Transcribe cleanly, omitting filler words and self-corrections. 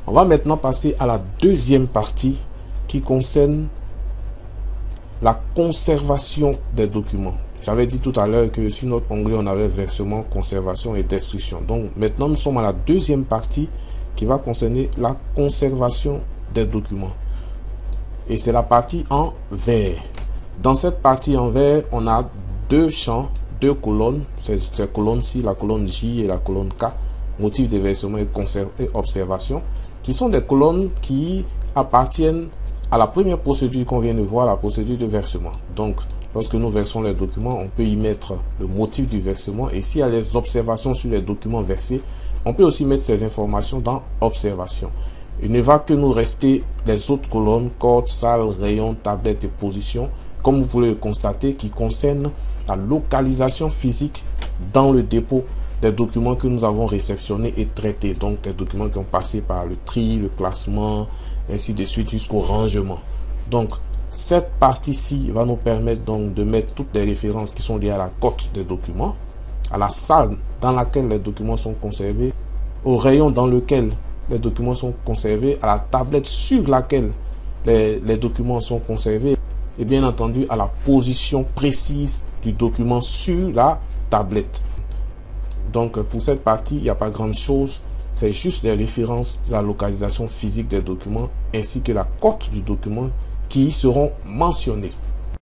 On va maintenant passer à la deuxième partie qui concerne la conservation des documents. J'avais dit tout à l'heure que sur notre onglet, on avait versement, conservation et destruction. Donc maintenant, nous sommes à la deuxième partie qui va concerner la conservation des documents. Et c'est la partie en vert. Dans cette partie en vert, on a deux champs, deux colonnes. Ces colonnes-ci, la colonne J et la colonne K, motif de versement et observation, qui sont des colonnes qui appartiennent à la première procédure qu'on vient de voir, la procédure de versement. Donc, lorsque nous versons les documents, on peut y mettre le motif du versement. Et s'il y a les observations sur les documents versés, on peut aussi mettre ces informations dans observation. Il ne va que nous rester les autres colonnes, code, salle, rayon, tablette et position, comme vous pouvez le constater, qui concernent la localisation physique dans le dépôt des documents que nous avons réceptionnés et traités. Donc, des documents qui ont passé par le tri, le classement, ainsi de suite jusqu'au rangement. Donc, cette partie-ci va nous permettre donc de mettre toutes les références qui sont liées à la cote des documents, à la salle dans laquelle les documents sont conservés, au rayon dans lequel les documents sont conservés, à la tablette sur laquelle les documents sont conservés et bien entendu à la position précise du document sur la tablette. Donc pour cette partie, il n'y a pas grande chose, c'est juste les références de la localisation physique des documents ainsi que la cote du document qui y seront mentionnées.